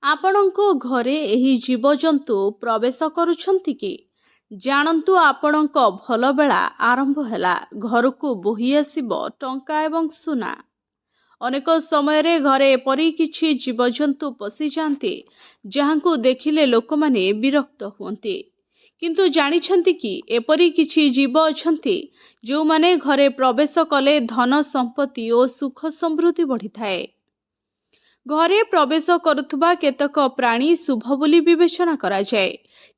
ଆପଣଙ୍କ ଘରେ ଏହି ଜୀବଜନ୍ତୁ ପ୍ରବେଶ କରୁଛନ୍ତି କି? ଜାଣନ୍ତୁ, ଆପଣଙ୍କ ଭଲ ବେଳା ଆରମ୍ଭ ହେଲା। ଘରକୁ ବୋହି ଆସିବ ଟଙ୍କା ଏବଂ ସୁନା। ଅନେକ ସମୟରେ ଘରେ ଏପରି କିଛି ଜୀବଜନ୍ତୁ ପଶିଯାଆନ୍ତି ଯାହାଙ୍କୁ ଦେଖିଲେ ଲୋକମାନେ ବିରକ୍ତ ହୁଅନ୍ତି। କିନ୍ତୁ ଜାଣିଛନ୍ତି କି ଏପରି କିଛି ଜୀବ ଅଛନ୍ତି ଯେଉଁମାନେ ଘରେ ପ୍ରବେଶ କଲେ ଧନ ସମ୍ପତ୍ତି ଓ ସୁଖ ସମୃଦ୍ଧି ବଢ଼ିଥାଏ। ଘରେ ପ୍ରବେଶ କରୁଥିବା କେତେକ ପ୍ରାଣୀ ଶୁଭ ବୋଲି ବିବେଚନା କରାଯାଏ,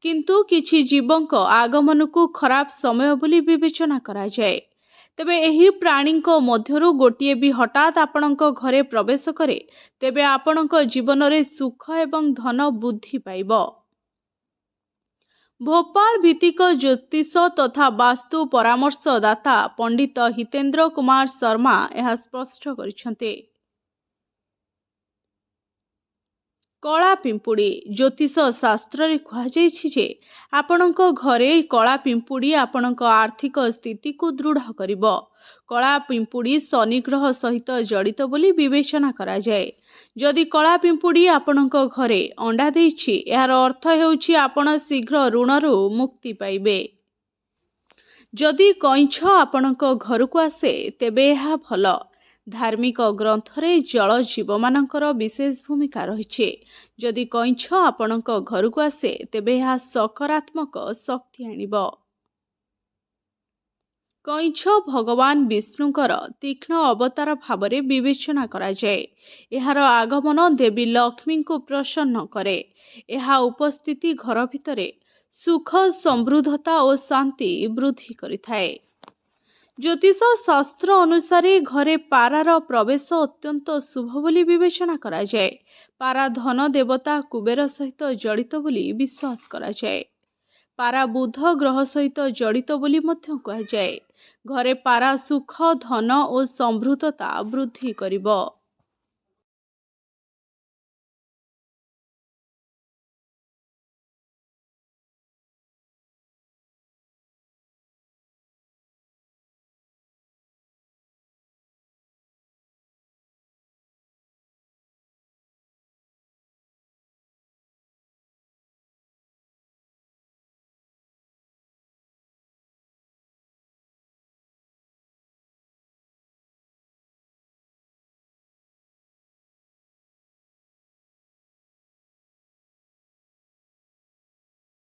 କିନ୍ତୁ କିଛି ଜୀବଙ୍କ ଆଗମନକୁ ଖରାପ ସମୟ ବୋଲି ବିବେଚନା କରାଯାଏ। ତେବେ ଏହି ପ୍ରାଣୀଙ୍କ ମଧ୍ୟରୁ ଗୋଟିଏ ବି ହଠାତ୍ ଆପଣଙ୍କ ଘରେ ପ୍ରବେଶ କରେ, ତେବେ ଆପଣଙ୍କ ଜୀବନରେ ସୁଖ ଏବଂ ଧନ ବୃଦ୍ଧି ପାଇବ। ଭୋପାଳ ଭିତ୍ତିକ ଜ୍ୟୋତିଷ ତଥା ବାସ୍ତୁ ପରାମର୍ଶଦାତା ପଣ୍ଡିତ ହିତେନ୍ଦ୍ର କୁମାର ଶର୍ମା ଏହା ସ୍ପଷ୍ଟ କରିଛନ୍ତି। କଳା ପିମ୍ପୁଡ଼ି। ଜ୍ୟୋତିଷ ଶାସ୍ତ୍ରରେ କୁହାଯାଇଛି ଯେ ଆପଣଙ୍କ ଘରେ କଳା ପିମ୍ପୁଡ଼ି ଆପଣଙ୍କ ଆର୍ଥିକ ସ୍ଥିତିକୁ ଦୃଢ଼ କରିବ। କଳା ପିମ୍ପୁଡ଼ି ଶନି ଗ୍ରହ ସହିତ ଜଡ଼ିତ ବୋଲି ବିବେଚନା କରାଯାଏ। ଯଦି କଳା ପିମ୍ପୁଡ଼ି ଆପଣଙ୍କ ଘରେ ଅଣ୍ଡା ଦେଇଛି, ଏହାର ଅର୍ଥ ହେଉଛି ଆପଣ ଶୀଘ୍ର ଋଣରୁ ମୁକ୍ତି ପାଇବେ। ଯଦି କଇଁଛ ଆପଣଙ୍କ ଘରକୁ ଆସେ, ତେବେ ଏହା ଭଲ। ଧାର୍ମିକ ଗ୍ରନ୍ଥରେ ଜଳ ଜୀବମାନଙ୍କର ବିଶେଷ ଭୂମିକା ରହିଛି। ଯଦି କଇଁଛ ଆପଣଙ୍କ ଘରକୁ ଆସେ, ତେବେ ଏହା ସକାରାତ୍ମକ ଶକ୍ତି ଆଣିବ। କଇଁଛ ଭଗବାନ ବିଷ୍ଣୁଙ୍କର ତୀକ୍ଷ୍ଣ ଅବତାର ଭାବରେ ବିବେଚନା କରାଯାଏ। ଏହାର ଆଗମନ ଦେବୀ ଲକ୍ଷ୍ମୀଙ୍କୁ ପ୍ରସନ୍ନ କରେ। ଏହା ଉପସ୍ଥିତି ଘର ଭିତରେ ସୁଖ, ସମୃଦ୍ଧତା ଓ ଶାନ୍ତି ବୃଦ୍ଧି କରିଥାଏ। ଜ୍ୟୋତିଷ ଶାସ୍ତ୍ର ଅନୁସାରେ ଘରେ ପାରାର ପ୍ରବେଶ ଅତ୍ୟନ୍ତ ଶୁଭ ବୋଲି ବିବେଚନା କରାଯାଏ। ପାରା ଧନ ଦେବତା କୁବେର ସହିତ ଜଡ଼ିତ ବୋଲି ବିଶ୍ୱାସ କରାଯାଏ। ପାରା ବୁଧ ଗ୍ରହ ସହିତ ଜଡ଼ିତ ବୋଲି ମଧ୍ୟ କୁହାଯାଏ। ଘରେ ପାରା ସୁଖ, ଧନ ଓ ସମୃଦ୍ଧତା ବୃଦ୍ଧି କରିବ।